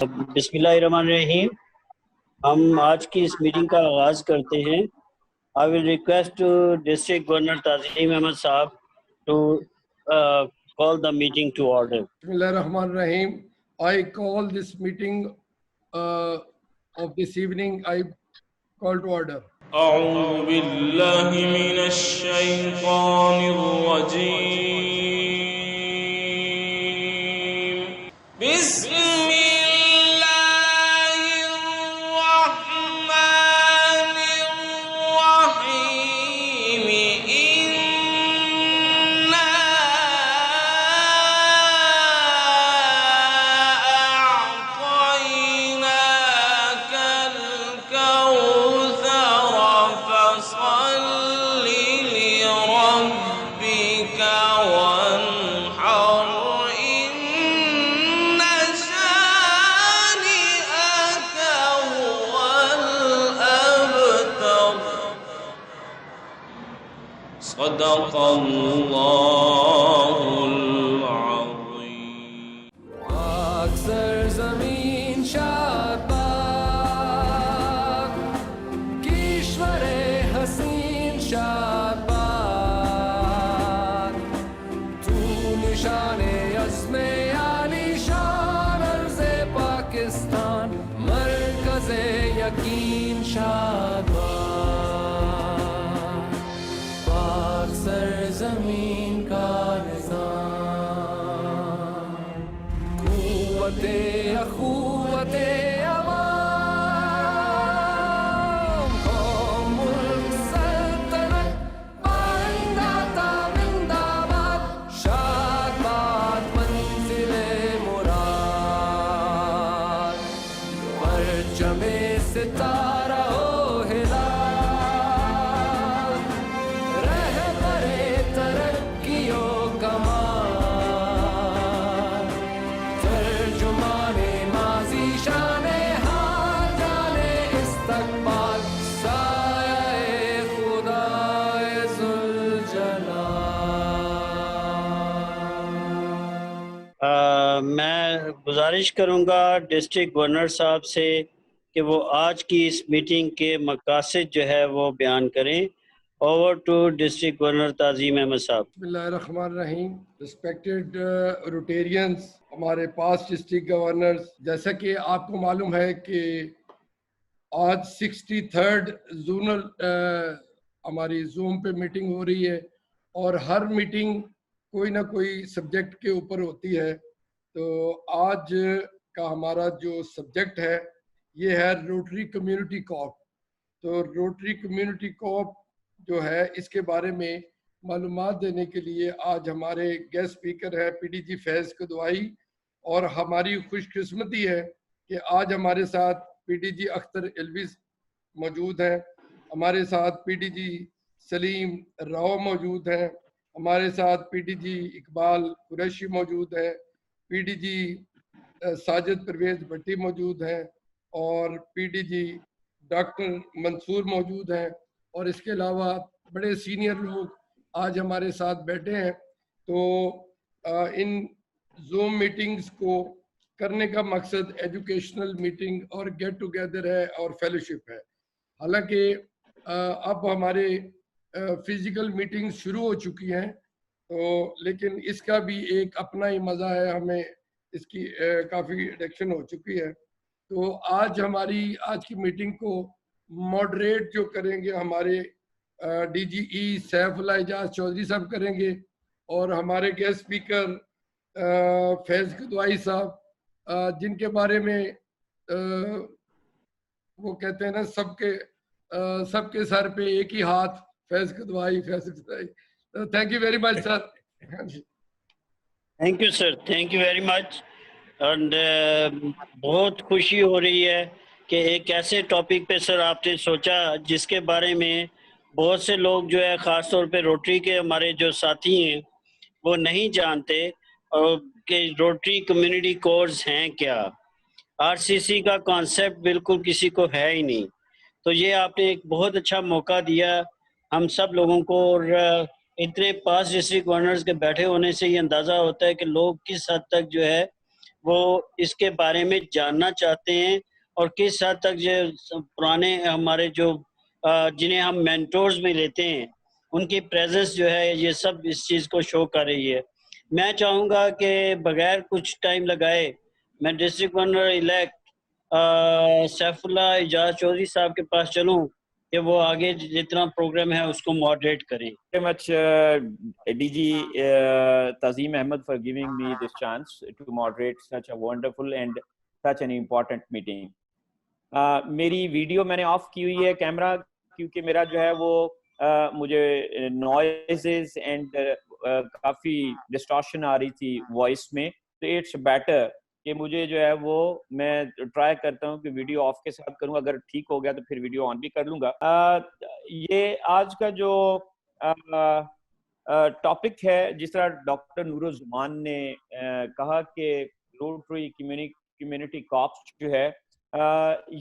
بسم اللہ الرحمن الرحیم. ہم آج کی اس میٹنگ کا آغاز کرتے ہیں. I will request District Governor Tazim Ahmed Saab to call the meeting to order. Bismillah ar-Rahman ar-Rahim. I call this meeting of this evening, I call to order. أعوذ بالله من الشيطان الرجيم. بسم الله الرحمن الرحيم. إنا أعطيناك الكوثر فصل لربك وانحر. إن شانئك هو الأبتر. صدق الله العظيم. اکثر زمین شاد باد کیشور حسین شاد باد تو نشان عزم عالی شان عرض پاکستان مرکز یقین شاد باد پاک سرزمین کا نظام قوت اخوت عوام قوم ملک سلطنت پائندہ تابندہ باد شاد باد منزل مراد پرچم ستارہ و ہلال رہبر ترقی و کمال ترجمان ماضی شان حال جانے استقبال سایہ خدا ذوالجلال. میں گزارش کروں گا ڈسٹرکٹ گورنر صاحب سے کہ وہ آج کی اس میٹنگ کے مقاصد جو ہے وہ بیان کریں. اوور ٹو ڈسٹرکٹ گورنر تعظیم احمد صاحب. بسم اللہ الرحمن الرحیم. Respected Rotarians, ہمارے پاس ڈسٹرکٹ گورنرز، جیسا کہ آپ کو معلوم ہے کہ آج 63rd زونل ہماری زوم پہ میٹنگ ہو رہی ہے اور ہر میٹنگ کوئی نہ کوئی سبجیکٹ کے اوپر ہوتی ہے. تو آج کا ہمارا جو سبجیکٹ ہے یہ ہے روٹری کمیونٹی کوپ. تو روٹری کمیونٹی کوپ جو ہے اس کے بارے میں معلومات دینے کے لیے آج ہمارے گیسٹ اسپیکر ہے پی ڈی جی فیض کدوائی، اور ہماری خوش قسمتی ہے کہ آج ہمارے ساتھ پی ڈی جی اختر الوی موجود ہیں، ہمارے ساتھ پی ڈی جی سلیم راؤ موجود ہیں، ہمارے ساتھ P D G Iqbal Qureshi موجود ہیں، P D G Sajid Pervez Bhatti موجود ہیں، اور پی ڈی جی ڈاکٹر منصور موجود ہیں، اور اس کے علاوہ بڑے سینئر لوگ آج ہمارے ساتھ بیٹھے ہیں. تو ان زوم میٹنگز کو کرنے کا مقصد ایجوکیشنل میٹنگ اور گیٹ ٹوگیدر ہے اور فیلوشپ ہے. حالانکہ اب ہمارے فزیکل میٹنگ شروع ہو چکی ہیں، تو لیکن اس کا بھی ایک اپنا ہی مزہ ہے، ہمیں اس کی کافی ایڈکشن ہو چکی ہے. تو آج کی میٹنگ کو ماڈریٹ جو کریں گے ہمارے ڈی جی ای سیف اللہ اعجاز چودھری صاحب کریں گے، اور ہمارے گیسٹ اسپیکر فیض کدوائی صاحب، جن کے بارے میں وہ کہتے ہیں نا سب کے سر پہ ایک ہی ہاتھ. Faiz Kidwai. Thank you very much sir. Thank you sir, thank you very much. And بہت خوشی ہو رہی ہے کہ ایک ایسے ٹاپک پہ سر آپ نے سوچا جس کے بارے میں بہت سے لوگ جو ہے خاص طور پہ روٹری کے ہمارے جو ساتھی ہیں وہ نہیں جانتے اور کہ روٹری کمیونٹی کورس ہیں کیا. آر سی سی کا کانسیپٹ بالکل کسی کو ہے ہی نہیں. تو یہ آپ نے ایک بہت اچھا موقع دیا ہم سب لوگوں کو، اور اتنے 5 ڈسٹرکٹ گورنرز کے بیٹھے ہونے سے یہ اندازہ ہوتا ہے کہ لوگ کس حد تک جو ہے وہ اس کے بارے میں جاننا چاہتے ہیں اور کس حد تک جو پرانے ہمارے جو جنہیں ہم مینٹورز بھی لیتے ہیں ان کی پریزنس جو ہے یہ سب اس چیز کو شو کر رہی ہے. میں چاہوں گا کہ بغیر کچھ ٹائم لگائے میں district governor elect Saif Ullah اعجاز چودھری صاحب کے پاس چلوں کہ وہ آگے جتنا پروگرام ہے اس کو ماڈریٹ کریں. Very much, DG Tazim Ahmed, for giving me this chance to moderate such a wonderful and such an important meeting. میری ویڈیو میں نے آف کی ہوئی ہے کیمرہ کیونکہ میرا جو ہے وہ مجھے نوائزز اینڈ کافی ڈسٹارشن آ رہی تھی وائس میں, تو اٹس بیٹر کہ مجھے جو ہے وہ میں ٹرائی کرتا ہوں کہ ویڈیو آف کے ساتھ کروں, اگر ٹھیک ہو گیا تو پھر ویڈیو آن بھی کر لوں گا. یہ آج کا جو ٹاپک ہے, جس طرح ڈاکٹر نور الزمان نے کہا کہ روٹری کمیونٹی کارپس جو ہے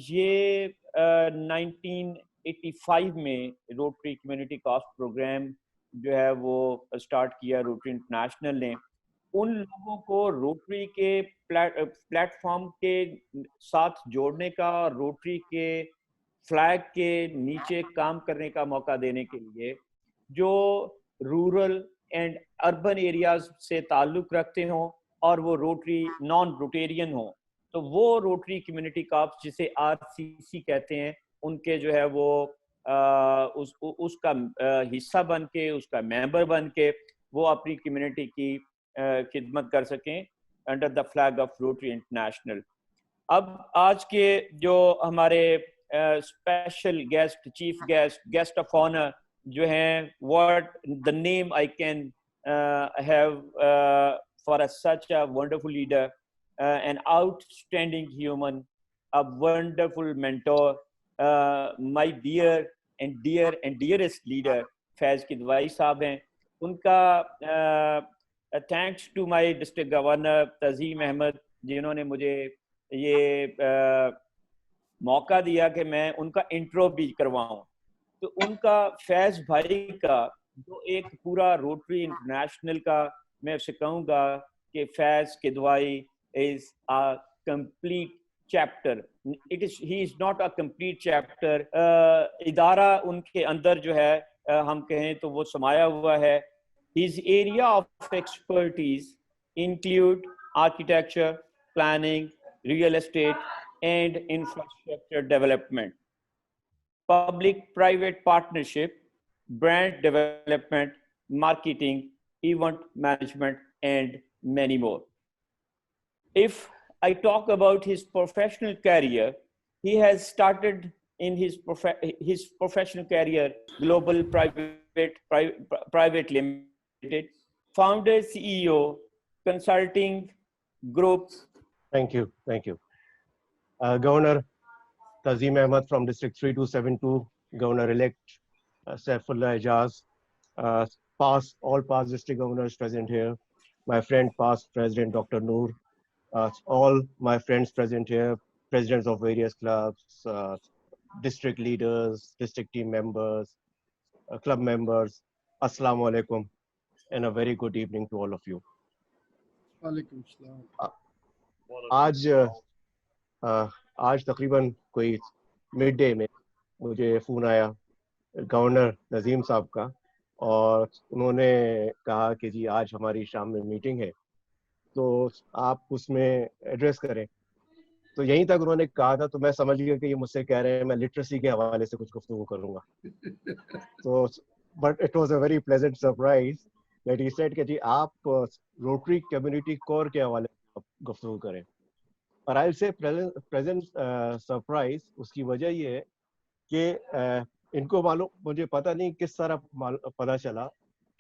یہ 1985 میں روٹری کمیونٹی کارپس پروگرام جو ہے وہ اسٹارٹ کیا روٹری انٹرنیشنل نے. ان لوگوں کو روٹری کے پلیٹ فارم کے ساتھ جوڑنے کا اور روٹری کے فلیگ کے نیچے کام کرنے کا موقع دینے کے لیے جو رورل اینڈ اربن ایریاز سے تعلق رکھتے ہوں اور وہ روٹری نان روٹیرین ہوں, تو وہ روٹری کمیونٹی کارپس جسے RCC کہتے ہیں ان کے جو ہے وہ اس کا حصہ بن کے, اس کا ممبر بن کے وہ اپنی کمیونٹی کی خدمت کر سکیں under the flag of Rotary international. اب آج کے جو ہمارے special guest, chief guest of honour جو ہیں, what the name I can have for such a wonderful leader, an outstanding human, a wonderful mentor, my dear and dearest leader فیض کدوئی صاحب ہیں. ان کا thanks to my district governor تزیم Ahmad جنہوں نے مجھے یہ موقع دیا کہ میں ان کا انٹرو بھی کرواؤں. تو ان کا فیض بھائی کا جو ایک پورا روٹری انٹرنیشنل کا میں اسے کہوں گا کہ فیض کدوئی is a complete chapter. He is not a complete chapter. ادارہ ان کے اندر جو ہے ہم کہیں تو وہ سمایا ہوا ہے. His area of expertise include architecture, planning, real estate and infrastructure development, public-private partnership, brand development, marketing, event management and many more. If I talk about his professional career, he has started in his professional career Global Private Limited, founder, CEO, consulting group. Thank you. Governor Tazim Ahmed from District 3272, Governor-elect Saifullah Ijaz, all past district governors present here, my friend past President Dr. Noor, all my friends present here, presidents of various clubs, district leaders, district team members, club members, Assalamu alaikum, and a very good evening to all of you. وعلیکم السلام. آج تقریباً کوئی mid day میں مجھے phone آیا governor نظیم صاحب کا, اور انہوں نے کہا کہ جی آج ہماری شام میں میٹنگ ہے تو آپ اس میں ایڈریس کریں. تو یہیں تک انہوں نے کہا تھا تو میں سمجھ گیا کہ یہ مجھ سے کہہ رہے ہیں میں لٹریسی کے حوالے سے کچھ گفتگو کروں گا. تو but it was a very pleasant surprise that he said کہ جی آپ روٹری کمیونٹی کور کے حوالے سے گفتگو کریں. اور آئی ول سے پریزنٹ سرپرائز, اس کی وجہ یہ ہے کہ ان کو معلوم, مجھے پتہ نہیں کس طرح پتہ چلا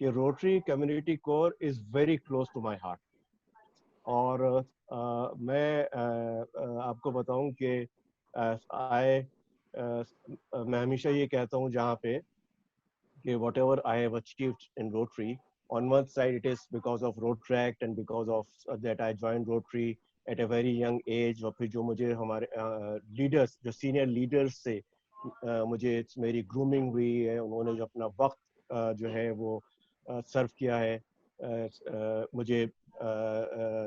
کہ Rotary community corps is very close to my heart. اور میں آپ کو بتاؤں کہ میں ہمیشہ یہ کہتا ہوں جہاں پہ کہ what ever I have achieved in Rotary, on one side it is because of Rotary Act and because of that I joined Rotary at a very young age. اور پھر جو مجھے ہمارے لیڈرس, جو سینئر لیڈرس سے مجھے میری grooming ہوئی ہے, انہوں نے جو اپنا وقت جو ہے وہ سرو کیا ہے, مجھے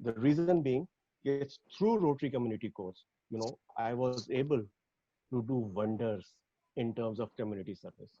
the reason being, it's through Rotary Community Course, you know, I was able to do wonders in terms of community service.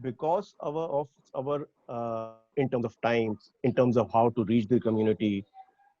because of our in terms of time, in terms of how to reach the community,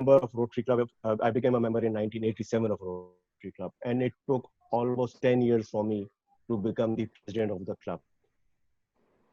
member of Rotary Club. I became a member in 1987 of Rotary Club, and it took almost 10 years for me to become the president of the club.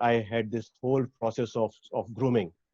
I had this whole process of grooming.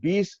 20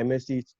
MSc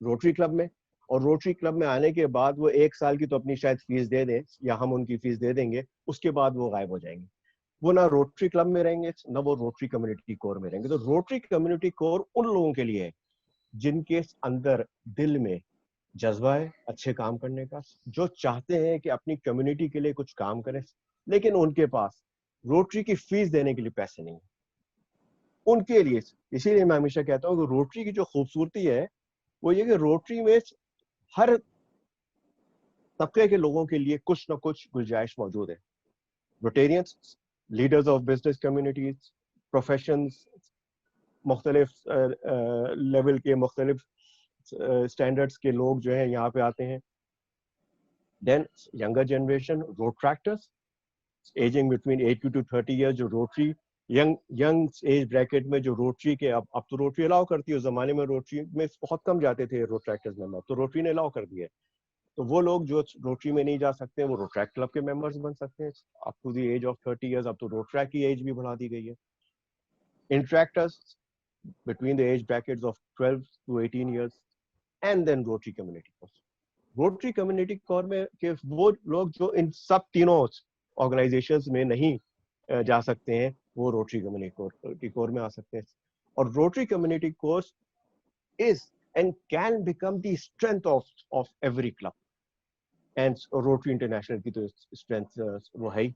Rotary club میں, اور Rotary club میں آنے کے بعد وہ 1 سال کی تو اپنی شاید فیس دے دیں یا ہم ان کی فیس دے دیں گے, اس کے بعد وہ غائب ہو جائیں گے. وہ نہ روٹری کلب میں رہیں گے نہ وہ روٹری کمیونٹی کور میں رہیں گے. تو روٹری کمیونٹی کور ان لوگوں کے لیے ہے جن کے اندر دل میں جذبہ ہے اچھے کام کرنے کا, جو چاہتے ہیں کہ اپنی کمیونٹی کے لیے کچھ کام کریں, لیکن ان کے پاس روٹری کی فیس دینے کے لیے پیسے نہیں ہیں ان کے لیے. اسی لیے میں ہمیشہ کہتا ہوں کہ روٹری کی جو خوبصورتی ہے وہ یہ کہ روٹری میں ہر طبقے کے لوگوں کے لیے کچھ نہ کچھ گنجائش موجود ہے. Rotarians, leaders of business communities, professions, مختلف لیول کے مختلف اسٹینڈرڈس کے لوگ جو ہیں یہاں پہ آتے ہیں. Then younger generation, Rotaractors aging between 18 to 30 years, جو روٹری ینگ ایج بریکٹ میں جو روٹری کے اب تو روٹری الاؤ کرتی ہے, اس زمانے میں روٹری میں بہت کم جاتے تھے روڈ ٹریکٹرز میں, اب تو روٹری نے الاؤ کر دیا ہے. تو وہ لوگ جو روٹری میں نہیں جا سکتے وہ روڈ ٹریک کلب کے ممبرز بن سکتے ہیں up to the age of 30 years. اب تو روڈ ٹریک کی ایج بھی بڑھا دی گئی ہے. انٹریکٹرز between the age brackets of 12 to 18 years, and then Rotary Community Corps. Rotary Community Corps میں کہ وہ لوگ جو ان سب تینوں آرگنائزیشنز میں نہیں جا سکتے ہیں وہ روٹری کمیونٹی کور میں آ سکتے ہیں. اور Rotary community course is and can become the strength of every club, and Rotary International کی تو strength وہ ہے.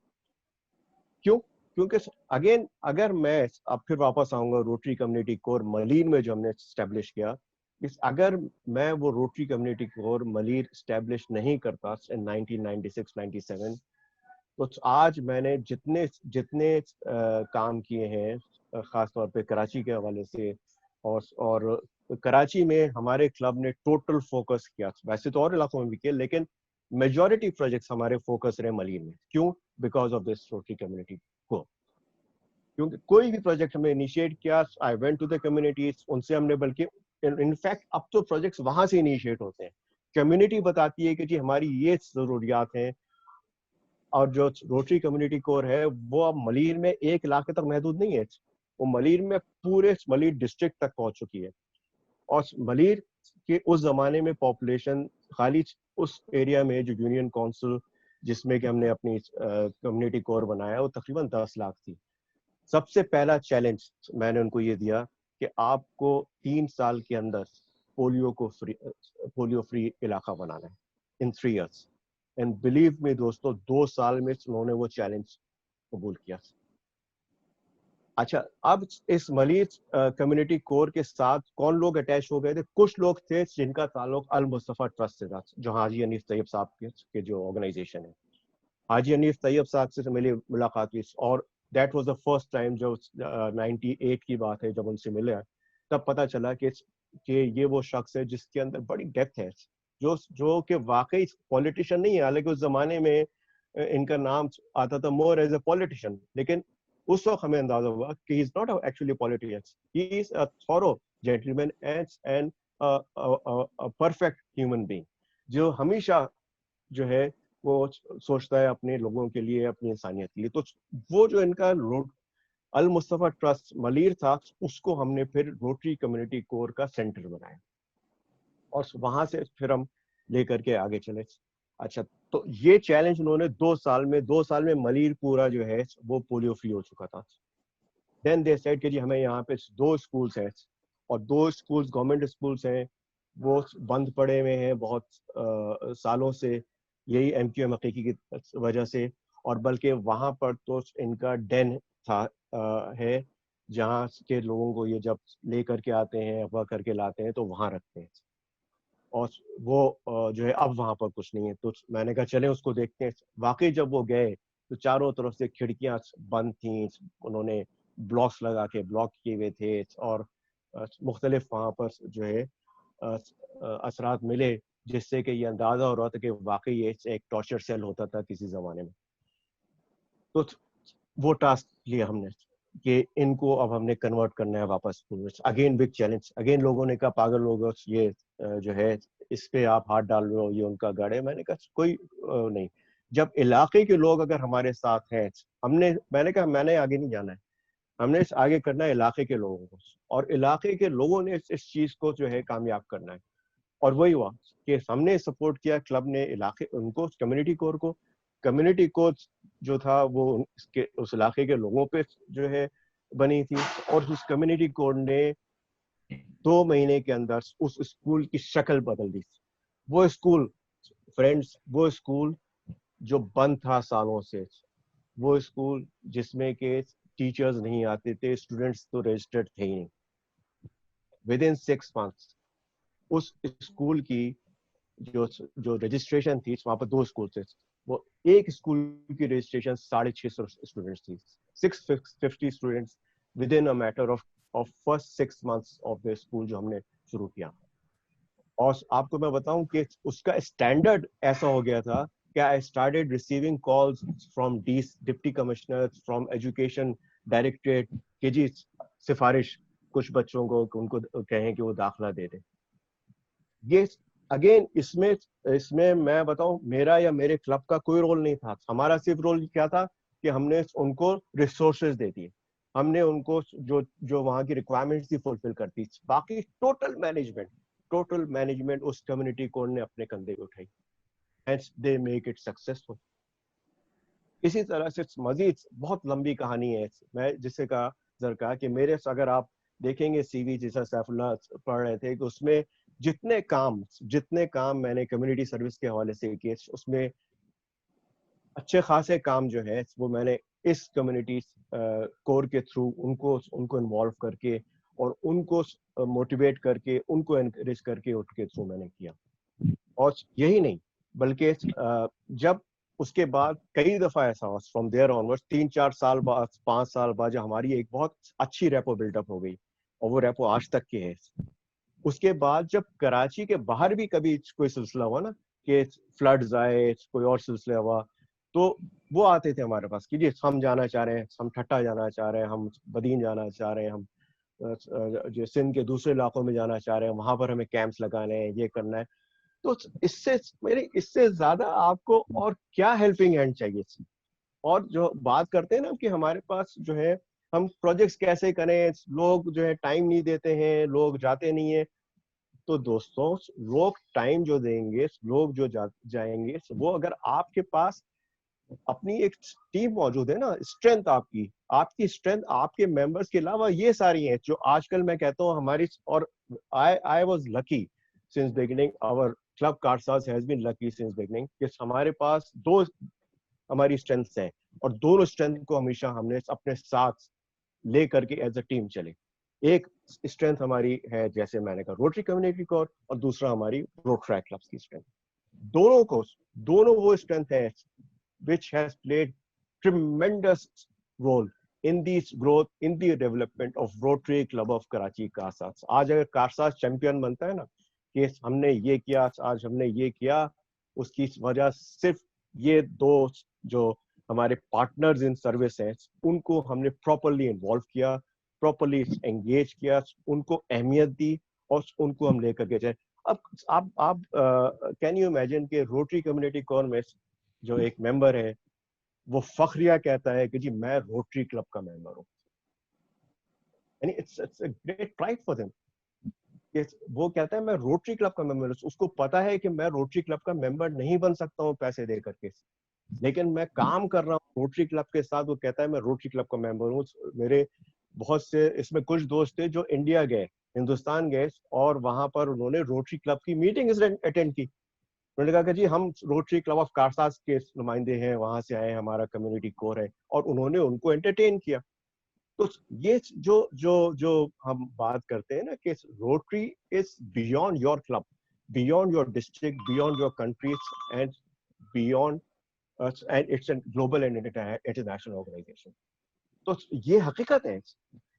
کیوں؟ کیونکہ اگین اگر میں اب پھر واپس آؤں گا روٹری کمیونٹی کور ملین میں جو ہم نے اسٹیبلش کیا, اگر میں وہ روٹری کمیونٹی کور ملین اسٹیبلش نہیں کرتا ان 1996-97, تو آج میں نے جتنے کام کیے ہیں خاص طور پہ کراچی کے حوالے سے, اور کراچی میں ہمارے کلب نے ٹوٹل فوکس کیا, ویسے تو اور علاقوں میں بھی کیا لیکن میجورٹی پروجیکٹس ہمارے فوکس رہے ملین میں. کیوں؟ Because of this Rotary community کو. کیونکہ کوئی بھی پروجیکٹ ہمیں انیشیٹ کیا, I went to the communities, ان سے ہم نے, بلکہ انفیکٹ اب تو پروجیکٹس وہاں سے انیشیٹ ہوتے ہیں. کمیونٹی بتاتی ہے کہ جی ہماری یہ ضروریات ہیں, اور جو روٹری کمیونٹی کور ہے وہ اب ملین میں ایک علاقے تک محدود نہیں ہے, وہ ملین میں پورے ملین ڈسٹرکٹ تک پہنچ چکی ہے. اور ملین کے اس زمانے میں پاپولیشن خالی اس ایریا میں جو یونین کونسل جس میں کہ ہم نے اپنی کمیونٹی کور بنایا وہ تقریباً 10 لاکھ تھی. سب سے پہلا چیلنج میں نے ان کو یہ دیا کہ آپ کو 3 سال کے اندر پولیو فری علاقہ بنانا ہے ان 3 years. اینڈ بلیو می دوستو 2 سال میں انہوں نے وہ چیلنج قبول کیا. اچھا, اب اس ملین کمیونٹی کور کے ساتھ کون لوگ اٹیچ ہو گئے تھے؟ کچھ لوگ تھے جن کا تعلق المصطفیٰ ٹرسٹ سے تھا, جو حاجی حنیف طیب صاحب کے جو آرگنائزیشن ہے. حاجی حنیف طیب صاحب سے میری ملاقات ہوئی, اور that was the first time, جو 98 کی بات ہے, جب ان سے ملے تب پتا چلا کہ یہ وہ شخص ہے جس کے اندر بڑی ڈیپتھ ہے, جو کہ واقعی پولیٹیشین نہیں ہے. حالانکہ اس زمانے میں ان کا نام آتا تھا مور ایز اے پولیٹیشین, لیکن اس وقت ہمیں اندازہ ہوا کہ he is not actually a politician. He is a thorough gentleman and a perfect human being, جو ہمیشہ جو ہے وہ سوچتا ہے اپنے لوگوں کے لیے, اپنی انسانیت کے لیے. تو وہ جو ان کا المصطفیٰ ٹرسٹ ملیر تھا, اس کو ہم نے پھر روٹری کمیونٹی کور کا سینٹر بنایا, اور وہاں سے پھر ہم لے کر کے آگے چلے. اچھا, تو یہ چیلنج انہوں نے 2 سال میں ملیر پورا جو ہے وہ پولیو فری ہو چکا تھا. دین دے سیڈ کہ جی ہمیں یہاں پہ 2 اسکولس ہیں, اور 2 اسکولس گورنمنٹ اسکولس ہیں, وہ بند پڑے ہوئے ہیں بہت سالوں سے, یہی ایم کیو ایم حقیقی کی وجہ سے. اور بلکہ وہاں پر تو ان کا ڈین تھا ہے جہاں کے لوگوں کو یہ جب لے کر کے آتے ہیں, اغوا کر کے لاتے ہیں تو وہاں رکھتے ہیں, اور وہ جو ہے اب وہاں پر کچھ نہیں ہے. تو میں نے کہا چلیں اس کو دیکھتے ہیں. واقعی جب وہ گئے تو چاروں طرف سے کھڑکیاں بند تھیں, انہوں نے بلاکس لگا کے بلاک کیے ہوئے تھے, اور مختلف وہاں پر جو ہے اثرات ملے, جس سے کہ یہ اندازہ ہو رہا تھا کہ واقعی یہ ایک ٹارچر سیل ہوتا تھا کسی زمانے میں. تو وہ ٹاسک لیا ہم نے کہ ان کو اب ہم نے کنورٹ کرنا ہے واپس. اگین بگ چیلنج, اگین لوگوں نے کہا پاگل لوگ یہ جو ہے اس پہ آپ ہاتھ ڈال رہے ہو, یہ ان کا گڑھ ہے. میں نے کہا کوئی نہیں, جب علاقے کے لوگ اگر ہمارے ساتھ ہیں, میں نے کہا میں نے آگے نہیں جانا ہے, ہم نے آگے کرنا ہے علاقے کے لوگوں کو, اور علاقے کے لوگوں نے اس چیز کو جو ہے کامیاب کرنا ہے. اور وہی ہوا کہ ہم نے سپورٹ کیا, کلب نے علاقے ان کو کمیونٹی کور کو, کمیونٹی کور جو تھا وہ اس علاقے کے لوگوں پہ جو ہے بنی تھی, اور اس کمیونٹی کور نے 2 مہینے کے اندر اس اسکول کی شکل بدل دی. وہ اسکول فرینڈس, وہ اسکول جو بند تھا سالوں سے, وہ اسکول جس میں کہ ٹیچرز نہیں آتے تھے, اسٹوڈنٹس تو رجسٹرڈ تھے ہی نہیں, ود ان 6 months اس اسکول کی جو رجسٹریشن تھی, وہاں پر 2 اسکول تھے, وہ ایک اسکول کی رجسٹریشن 650 اسٹوڈنٹس تھی, 650 students with in a matter of first 6 months of the school جو ہم نے شروع کیا. اور آپ کو میں بتاؤں کہ اس کا اسٹینڈرڈ ایسا ہو گیا تھا کہ I started receiving calls from deputy commissioner, from education directorate کہ جی سفارش کچھ بچوں کو ان کو کہیں کہ وہ داخلہ دے دیں. یہ اگین اس میں میں بتاؤں میرا یا میرے کلب کا کوئی رول نہیں تھا. ہمارا صرف رول کیا تھا کہ ہم نے ان کو ریسورسز دے دیے, ہم نے ان کو جو وہاں کی ریکوائرمنٹس تھی فلفل کرتی. باقی ٹوٹل مینجمنٹ اس کمیونٹی کور نے اپنے کندھے پہ اٹھائی. Hence they make it successful. اسی طرح سے مزید بہت لمبی کہانی ہے. میں جس سے کہا کہ میرے اگر آپ دیکھیں گے سی وی جیسا سیف اللہ پڑھ رہے تھے کہ اس میں جتنے کام میں نے کمیونٹی سروس کے حوالے سے کیے, اس میں اچھے خاصے کام جو ہے وہ میں نے اس کمیونٹی کور کے تھرو ان کو انوالو کر کے اور ان کو موٹیویٹ کر کے ان کو انکریج کر کے ان کے تھرو میں نے کیا. اور یہی نہیں بلکہ جب اس کے بعد کئی دفعہ ایسا ہوا فرام دیئر آنورڈ 3-4 سال بعد 5 سال بعد جو ہماری ایک بہت اچھی ریپو بلڈ اپ ہو گئی, اور وہ ریپو آج تک کی ہے. اس کے بعد جب کراچی کے باہر بھی کبھی کوئی سلسلہ ہوا نا کہ فلڈز آئے, کوئی اور سلسلہ ہوا, تو وہ آتے تھے ہمارے پاس کہ جی ہم جانا چاہ رہے ہیں, ہم ٹھٹا جانا چاہ رہے ہیں, ہم بدین جانا چاہ رہے ہیں, ہم جو سندھ کے دوسرے علاقوں میں جانا چاہ رہے ہیں, وہاں پر ہمیں کیمپس لگانے ہیں, یہ کرنا ہے. تو اس سے زیادہ آپ کو اور کیا ہیلپنگ ہینڈ چاہیے. اور جو بات کرتے ہیں نا کہ ہمارے پاس جو ہے ہم پروجیکٹس کیسے کریں, لوگ جو ہے ٹائم نہیں دیتے ہیں, لوگ جاتے نہیں ہیں. تو دوستوں لوگ ٹائم جو دیں گے, لوگ جو جائیں گے, وہ اگر آپ کے پاس اپنی ایک ٹیم موجود ہے نا, اسٹرینتھ آپ کی اسٹرینتھ آپ کے ممبرس کے علاوہ یہ ساری ہیں جو آج کل میں کہتا ہوں ہماری. اور I was lucky since beginning, our club Karsaz has been lucky since beginning کہ ہمارے پاس 2 ہماری اسٹرینتھس ہیں, اور دونوں اسٹرینتھ کو ہمیشہ ہم نے اپنے ساتھ لے کر کے ایز اے ٹیم چلے. ایک اسٹرینتھ ہماری ہے جیسے میں نے کہا روٹری کمیونٹی کور, اور دوسرا ہماری روٹری کلبس کی اسٹرینتھ. دونوں وہ اسٹرینتھ ہے which has played tremendous role in the growth, in the development of Rotary Club of Karachi Karsaz. آج اگر کارساز چیمپئن بنتا ہے نا کہ ہم نے یہ کیا, آج ہم نے یہ کیا, اس کی وجہ صرف یہ 2 جو ہمارے پارٹنرز ان سروس ہیں ان کو ہم نے پراپرلی انوالو کیا, پراپرلی انگیج کیا, ان کو اہمیت دی, اور ان کو ہم لے کر کے جائیں. اب آپ کین یو امیجن کہ روٹری کمیونٹی کور میں جو ایک ممبر ہے وہ فخریہ کہتا ہے کہ جی میں روٹری کلب کا ممبر ہوں. یعنی it's a great pride for them کہ وہ کہتا ہے میں روٹری کلب کا ممبر ہوں. اس کو پتا ہے کہ میں روٹری کلب کا ممبر نہیں بن سکتا ہوں پیسے دے کر کے, لیکن میں کام کر رہا ہوں روٹری کلب کے ساتھ. وہ کہتا ہے میں روٹری کلب کا ممبر ہوں. میرے بہت سے اس میں کچھ دوست تھے جو انڈیا گئے, ہندوستان گئے, اور وہاں پر انہوں نے روٹری کلب کی میٹنگ اٹینڈ کی. انہوں نے کہا کہ جی ہم روٹری کلب آف کارساز کے نمائندے ہیں, وہاں سے آئے ہیں, ہمارا کمیونٹی کور ہے, اور انہوں نے ان کو انٹرٹین کیا. تو یہ جو ہم بات کرتے ہیں نا کہ Rotary is beyond your club, beyond your district, beyond your countries, and beyond and it's a global and international organisation. تو یہ حقیقت ہے,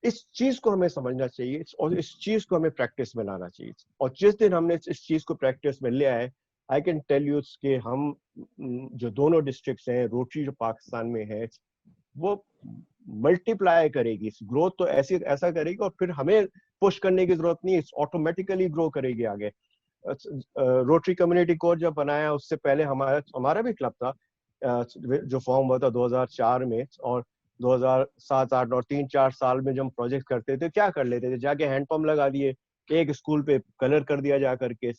اس چیز کو ہمیں سمجھنا چاہیے اور اس چیز کو ہمیں پریکٹس میں لانا چاہیے. اور جس دن ہم نے اس چیز کو پریکٹس میں لیا ہے, آئی کین ٹیل یو کہ ہم جو دونوں ڈسٹرکٹس ہیں, روٹری جو پاکستان میں ہے وہ ملٹی پلائی کرے گی, گروتھ تو ایسا کرے گی, اور پھر ہمیں پش کرنے کی ضرورت نہیں, آٹومیٹیکلی گرو کرے گی آگے. روٹری کمیونٹی کور جب بنایا اس سے پہلے ہمارا بھی کلب تھا جو فارم ہوا تھا 2004 میں, اور 2007, 8 اور 3-4 سال میں جب ہم پروجیکٹ کرتے تھے کیا کر لیتے تھے, جا کے ہینڈ پمپ لگا دیے, ایک اسکول پہ کلر کر دیا جا کر کے,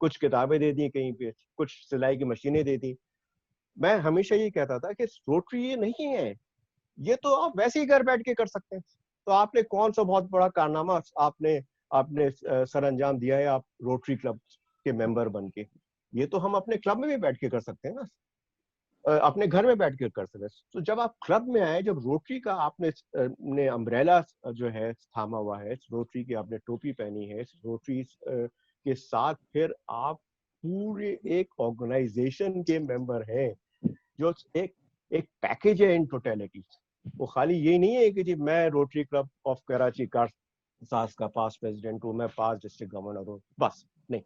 کچھ کتابیں دے دی کہیں پہ, کچھ سلائی کی مشینیں دے دی. میں ہمیشہ یہ کہتا تھا کہ روٹری یہ نہیں ہے, یہ تو آپ ویسے ہی گھر بیٹھ کے کر سکتے ہیں. تو آپ نے کون سا بہت بڑا کارنامہ آپ نے سر انجام دیا ہے آپ روٹری کلب کے ممبر بن کے. یہ تو ہم اپنے کلب میں بھی بیٹھ کے کر سکتے ہیں نا, اپنے گھر میں بیٹھ کے کر سکتے ہیں. تو جب آپ کلب میں آئے, جب روٹری کا آپ نے امبریلا جو ہے تھاما ہوا ہے, روٹری کی آپ نے ٹوپی پہنی ہے, روٹری کے ساتھ پھر آپ پورے ایک آرگنائزیشن کے ممبر ہیں, جو ایک پیکیج ہے ان ٹوٹیلٹی. وہ خالی یہ نہیں ہے کہ جی میں روٹری کلب آف کراچی کا ساز کا پاس پریزیڈنٹ ہوں, میں پاس ڈسٹرکٹ گورنر ہوں, بس نہیں,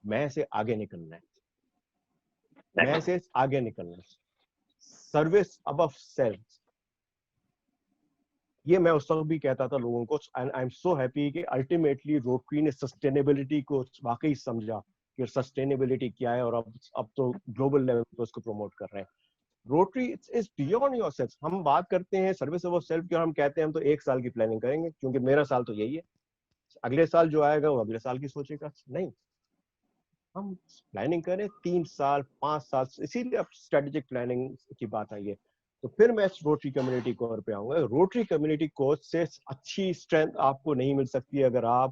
میں سے آگے نکلنا ہے, میں سے آگے نکلنا ہے. سروس ابو سیلف, یہ میں اس وقت بھی کہتا تھا لوگوں کو. And I am so happy کہ الٹیمیٹلی روٹری نے سسٹینیبلٹی کو واقعی سمجھا کہ سسٹینیبلٹی کیا ہے, اور اب تو گلوبل لیول پہ اس کو پروموٹ کر رہے ہیں. Rotary is beyond your self. ہم بات کرتے ہیں سروس ابو سیلف کی, اور ہم کہتے ہیں ہم تو 1 سال کی پلاننگ کریں گے کیونکہ میرا سال تو یہی ہے, اگلے سال جو آئے گا وہ اگلے سال کی سوچے گا. نہیں, ہم پلاننگ کریں 3 سال 5 سال, اسی لیے اب اسٹریٹجک پلاننگ کی بات آئی ہے. تو پھر میں روٹری کمیونٹی کور پہ آؤں گا. روٹری کمیونٹی کور سے اچھی اسٹرینتھ آپ کو نہیں مل سکتی اگر آپ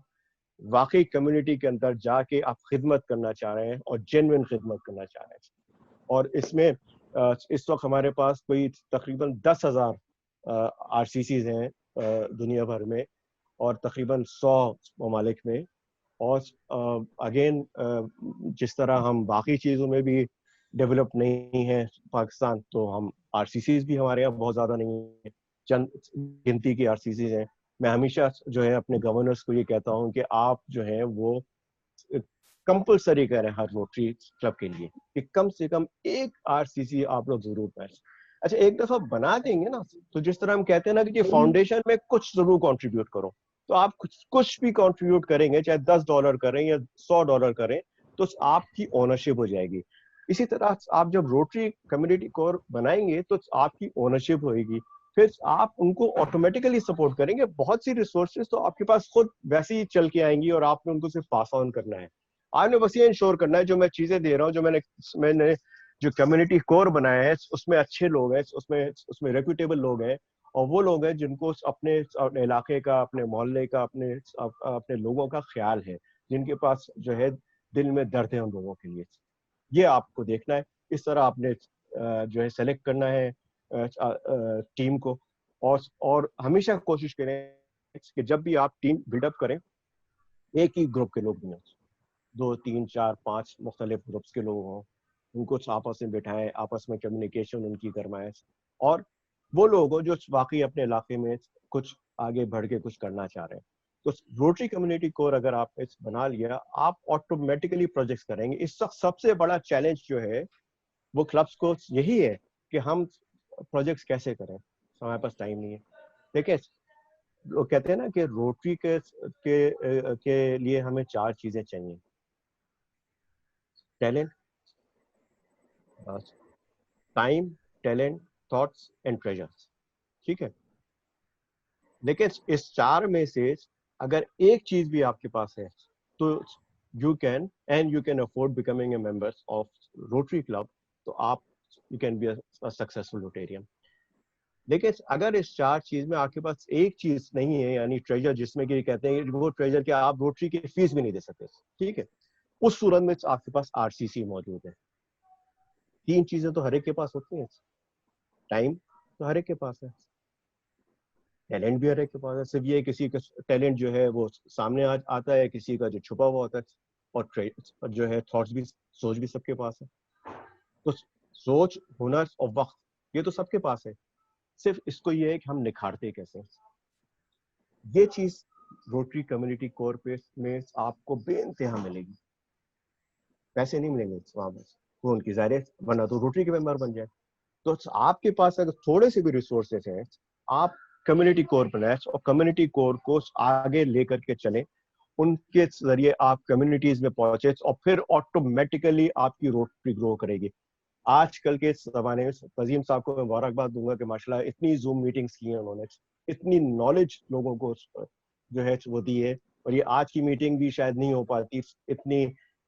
واقعی کمیونٹی کے اندر جا کے آپ خدمت کرنا چاہ رہے ہیں اور جینوئن خدمت کرنا چاہ رہے ہیں. اور اس میں اس وقت ہمارے پاس کوئی تقریباً 10,000 آر سی سیز ہیں دنیا بھر میں, اور تقریباً 100 ممالک میں. اور اگین جس طرح ہم باقی چیزوں میں بھی ڈیولپ نہیں ہیں پاکستان, تو ہم آر سی سیز بھی ہمارے یہاں بہت زیادہ نہیں ہیں, چند گنتی کی آر سی سیز ہیں. میں ہمیشہ جو ہے اپنے گورنرس کو یہ کہتا ہوں کہ آپ جو ہیں وہ کمپلسری کریں ہر روٹری کلب کے لیے کہ کم سے کم ایک آر سی سی آپ لوگ ضرور پائیں. اچھا, ایک دفعہ بنا دیں گے نا, تو جس طرح ہم کہتے ہیں نا کہ فاؤنڈیشن میں کچھ ضرور کنٹریبیوٹ کرو, تو آپ کچھ بھی کنٹریبیوٹ کریں گے, چاہے $10 کریں یا $100 کریں, تو آپ کی اونرشپ ہو جائے گی. اسی طرح آپ جب روٹری کمیونٹی کور بنائیں گے تو آپ کی اونرشپ ہوئے گی, پھر آپ ان کو آٹومیٹیکلی سپورٹ کریں گے. بہت سی ریسورسز تو آپ کے پاس خود ویسے ہی چل کے آئیں گی, اور آپ نے ان کو صرف پاس آن کرنا ہے. آپ نے بس یہ انشور کرنا ہے جو میں چیزیں دے رہا ہوں, جو میں نے جو کمیونٹی کور بنایا ہے اس میں اچھے لوگ ہیں, اس میں ریپیوٹیبل لوگ ہیں, اور وہ لوگ ہیں جن کو اپنے علاقے کا, اپنے محلے کا, اپنے لوگوں کا خیال ہے, جن کے پاس جو ہے دل میں درد ہے ان لوگوں کے لیے. یہ آپ کو دیکھنا ہے. اس طرح آپ نے جو ہے سلیکٹ کرنا ہے ٹیم کو, اور ہمیشہ کوشش کریں کہ جب بھی آپ ٹیم بلڈ اپ کریں ایک ہی گروپ کے لوگ نہیں ہوں, 2 3 4 5 مختلف گروپس کے لوگ ہوں, ان کو آپس میں بٹھائیں, آپس میں کمیونیکیشن ان کی کرمائیں, اور وہ لوگ ہوں جو واقعی اپنے علاقے میں کچھ آگے بڑھ کے کچھ کرنا چاہ رہے ہیں. تو روٹری کمیونٹی کور اگر آپ نے بنا لیا, آپ آٹومیٹیکلی پروجیکٹس کریں گے. اس وقت سب سے بڑا چیلنج جو ہے وہ کلبس کو یہی ہے کہ ہم پروجیکٹس کیسے کریں, ہمارے پاس ٹائم نہیں ہے. دیکھیں, وہ کہتے ہیں نا کہ روٹری کے لیے ہمیں 4 چیزیں چاہیے: talent, time, talent, thoughts and treasures. ٹھیک ہے, لیکن اس 4 میں سے اگر ایک چیز بھی آپ کے پاس ہے تو you can afford becoming a member of Rotary Club, تو آپ you can be a successful Rotarian. لیکن اگر اس 4 چیز میں آپ کے پاس ایک چیز نہیں ہے, یعنی ٹریجر, جس میں کہ کہتے ہیں وہ ٹریجر کہ آپ روٹری کی فیس بھی نہیں دے سکتے, ٹھیک ہے, اس صورت میں آپ کے پاس آر سی سی موجود ہے. 3 چیزیں تو ہر ایک کے پاس ہوتی ہیں. ٹائم تو ہر ایک کے پاس ہے, ٹیلنٹ بھی ہر ایک کے پاس ہے, صرف یہ کسی کا ٹیلنٹ جو ہے وہ سامنے آتا ہے, کسی کا جو چھپا ہوا ہوتا ہے, اور جو ہے تھاٹس بھی, سوچ بھی سب کے پاس ہے. تو سوچ, ہنر اور وقت یہ تو سب کے پاس ہے, صرف اس کو یہ ہے کہ ہم نکھارتے کیسے. یہ چیز روٹری کمیونٹی کور میں آپ کو بے انتہا ملے گی. پیسے نہیں ملیں گے وہاں بس, وہ ان کی ظاہر بنا تو روٹری کے ممبر بن جائے. تو آپ کے پاس اگر تھوڑے سے بھی ریسورسز ہیں, آپ کمیونٹی کور بنائیں اور کمیونٹی کور کو آگے لے کر کے چلیں, ان کے ذریعے آپ کمیونٹیز میں پہنچے, اور پھر آٹومیٹیکلی آپ کی روٹری گرو کرے گی. آج کل کے زمانے میں فظیم صاحب کو میں مبارکباد دوں گا کہ ماشاءاللہ اتنی زوم میٹنگز کی ہیں انہوں نے, اتنی نالج لوگوں کو جو ہے وہ دی ہے, اور یہ آج کی میٹنگ بھی شاید نہیں ہو پاتی اتنی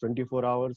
24 hours।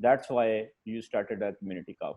That's why you started a community COP.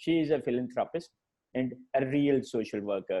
She is a philanthropist and a real social worker.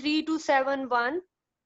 3271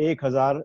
1000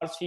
RC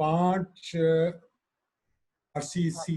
5 RCC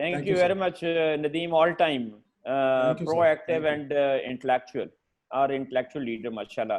Thank you very much, Nadeem. All time proactive and intellectual leader, mashallah.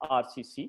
RCC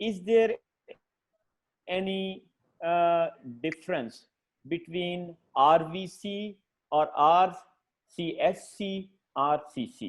Is there any difference between RVC or RCSC, RCC?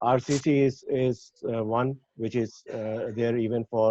RCC is one which is there even for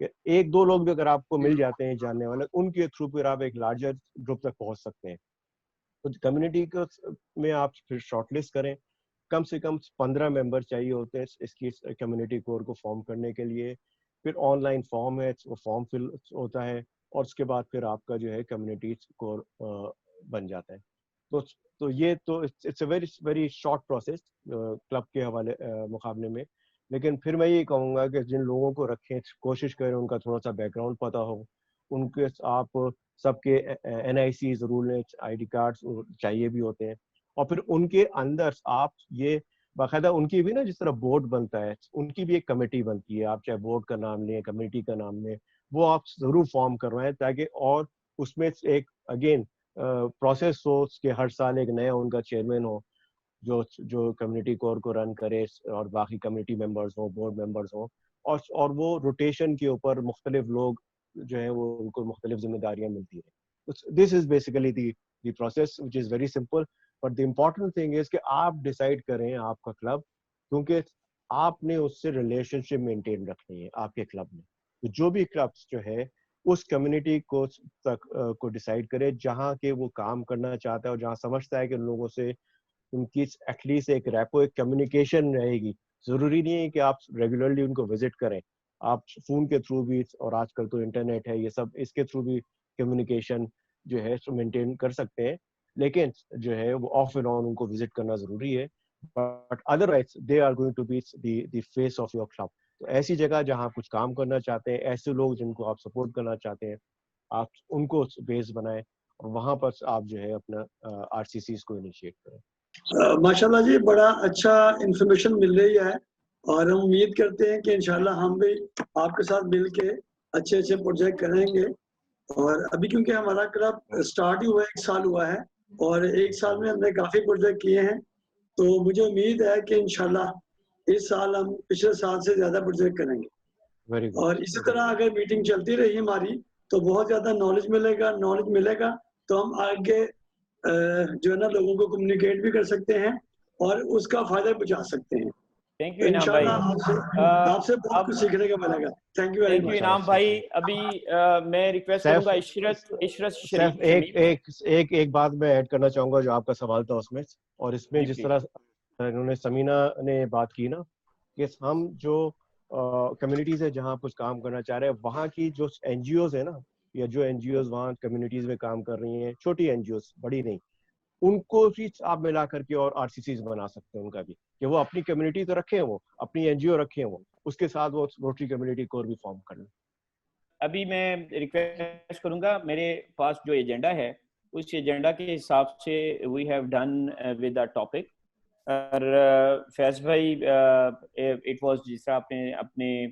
کہ ایک دو لوگ بھی اگر آپ کو مل جاتے ہیں جاننے والے, ان کے تھرو پھر آپ ایک لارجر گروپ تک پہنچ سکتے ہیں. تو کمیونٹی میں آپ پھر شارٹ لسٹ کریں, کم سے کم 15 ممبر چاہیے ہوتے ہیں اس کی کمیونٹی کور کو فارم کرنے کے لیے. پھر آن لائن فارم ہے, وہ فارم فل ہوتا ہے, اور اس کے بعد پھر آپ کا جو ہے کمیونٹی کور بن جاتا ہے. تو یہ تو it's a very short process club کے حوالے مقابلے میں. لیکن پھر میں یہ کہوں گا کہ جن لوگوں کو رکھیں کوشش کریں ان کا تھوڑا سا بیک گراؤنڈ پتہ ہو, ان کے آپ سب کے NIC ضرور لیں, ID کارڈ چاہیے بھی ہوتے ہیں, اور پھر ان کے اندر آپ یہ باقاعدہ ان کی بھی نا جس طرح بورڈ بنتا ہے ان کی بھی ایک کمیٹی بنتی ہے, آپ چاہے بورڈ کا نام لیں کمیٹی کا نام لیں, وہ آپ ضرور فارم کروائیں تاکہ اور اس میں ایک اگین پروسیس ہو کہ ہر سال ایک نیا ان کا چیئرمین ہو جو کمیونٹی کور کو رن کرے, اور باقی کمیٹی ممبرز ہوں, بورڈ ممبرز ہوں, اور وہ روٹیشن کے اوپر مختلف لوگ جو ہیں وہ ان کو مختلف ذمہ داریاں ملتی ہیں. This is basically the process which is very simple, but the important thing is کہ آپ ڈیسائیڈ کریں آپ کا کلب, کیونکہ آپ نے اس سے ریلیشن شپ مینٹین رکھنی ہے آپ کے کلب میں. تو جو بھی کلبس جو ہے اس کمیونٹی کو ڈیسائیڈ کرے جہاں کہ وہ کام کرنا چاہتا ہے, اور جہاں سمجھتا ہے کہ ان لوگوں سے ان کی ایٹ لیسٹ ایک ریپو, ایک کمیونیکیشن رہے گی. ضروری نہیں ہے کہ آپ ریگولرلی ان کو وزٹ کریں, آپ فون کے تھرو بھی, اور آج کل تو انٹرنیٹ ہے, یہ سب اس کے تھرو بھی کمیونیکیشن جو ہے مینٹین کر سکتے ہیں. لیکن جو ہے وہ آف اینڈ آن ان کو وزٹ کرنا ضروری ہے, but otherwise they are going to be the face of your club. تو ایسی جگہ جہاں آپ کچھ کام کرنا چاہتے ہیں, ایسے لوگ جن کو آپ سپورٹ کرنا چاہتے ہیں, آپ ان کو بیس بنائیں, اور وہاں پر آپ جو ہے اپنا RCCs کو انیشیٹ کریں. ماشاءاللہ جی, بڑا اچھا انفارمیشن مل رہی ہے, اور ہم امید کرتے ہیں کہ انشاءاللہ ہم بھی آپ کے ساتھ مل کے اچھے اچھے پروجیکٹ کریں گے. اور ابھی کیونکہ ہمارا کلب سٹارٹ ہی ہوا ہے, 1 سال ہوا ہے, اور 1 سال میں ہم نے کافی پروجیکٹ کیے ہیں, تو مجھے امید ہے کہ انشاءاللہ اس سال ہم پچھلے سال سے زیادہ پروجیکٹ کریں گے. اور اسی طرح اگر میٹنگ چلتی رہی ہماری تو بہت زیادہ نالج ملے گا, تو ہم آگے جو ہے نا لوگوں کو کمیونیکیٹ بھی کر سکتے ہیں اور اس کا فائدہ پہنچا سکتے ہیں. تھینک یو انعام بھائی. آپ سے بہت کچھ سیکھنے کا ملے گا. Thank you very thank you much. Inam بھائی. ابھی میں ریکویسٹ کروں گا عشرت شریف. ایک بات میں ایڈ کرنا چاہوں گا جو آپ کا سوال تھا اس میں, اور اس میں جس طرح انہوں نے سمینہ نے بات کی نا کہ ہم جو کمیونٹیز ہے جہاں کچھ کام کرنا چاہ رہے ہیں, وہاں کی جو NGOs ہیں نا, یا جو NGOs وہاں کمیونٹیز میں کام کر رہی ہیں, چھوٹی NGOs, بڑی نہیں, ان کو بھی آپ ملا کر کے اور RCCs بنا سکتے ہیں. ان کا بھی کہ وہ اپنی کمیونٹی تو رکھیں, وہ اپنی NGO رکھیں, وہ اس کے ساتھ وہ روٹری کمیونٹی کور بھی فارم کر لیں. ابھی میں ریکویسٹ کروں گا, میرے پاس جو ایجنڈا ہے اس ایجنڈا کے حساب سے we have done with the topic. اور فیض بھائی اٹ واز جس طرح آپ نے اپنے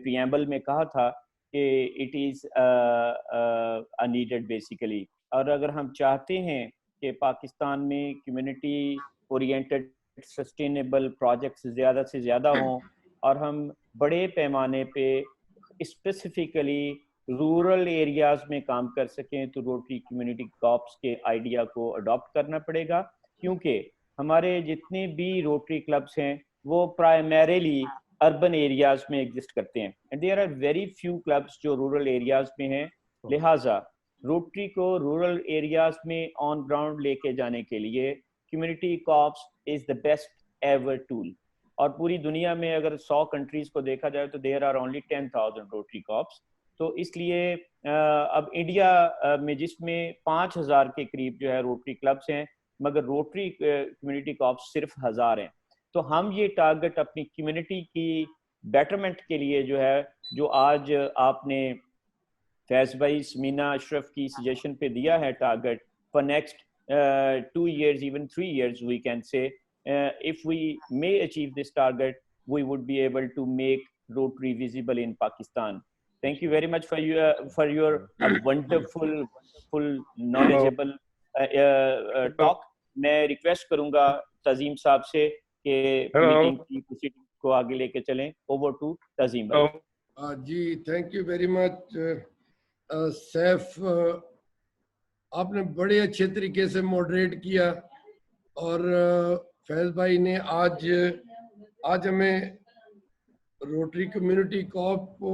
پریامبل میں کہا تھا کہ اٹ از نیڈڈ بیسیکلی. اور اگر ہم چاہتے ہیں کہ پاکستان میں کمیونٹی اورینٹڈ سسٹینیبل پروجیکٹس زیادہ سے زیادہ ہوں, اور ہم بڑے پیمانے پہ اسپیسیفکلی رورل ایریاز میں کام کر سکیں, تو روٹری کمیونٹی کارپس کے آئیڈیا کو اڈاپٹ کرنا پڑے گا. کیونکہ ہمارے جتنے بھی روٹری کلبس ہیں وہ پرائمریلی اربن ایریاز میں ایگزسٹ کرتے ہیں, and there are very few clubs جو رورل ایریاز میں ہیں. لہٰذا روٹری کو رورل ایریاز میں آن گراؤنڈ لے کے جانے کے لیے community corps is the best ever tool. اور پوری دنیا میں اگر 100 کنٹریز کو دیکھا جائے تو there are only 10,000 Rotary corps. تو اس لیے اب انڈیا میں جس میں 5,000 کے قریب جو ہے روٹری کلبس ہیں, مگر روٹری کمیونٹی کارپس صرف 1,000 ہیں. تو ہم یہ ٹارگٹ اپنی کمیونٹی کی بیٹرمنٹ کے لیے جو ہے, جو آج آپ نے فیض بھائی سمینہ اشرف کی سجیشن پہ دیا ہے target for next 2 years, even 3 years, we can say, if we may achieve this target, we would be able to make Rotary visible in Pakistan. Thank you very much for your wonderful, knowledgeable talk. میں request کروں گا تعظیم صاحب سے کہ meeting کی proceeding کو آگے لے کے چلیں. اوور ٹو تعظیم بھائی. جی thank you very much Saif, آپ نے بڑے اچھے طریقے سے موڈریٹ کیا, اور فیض بھائی نے آج ہمیں روٹری کمیونٹی کارپ کو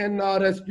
NRSP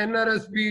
NRSP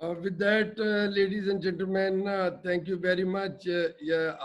With that, ladies and gentlemen, thank you very much.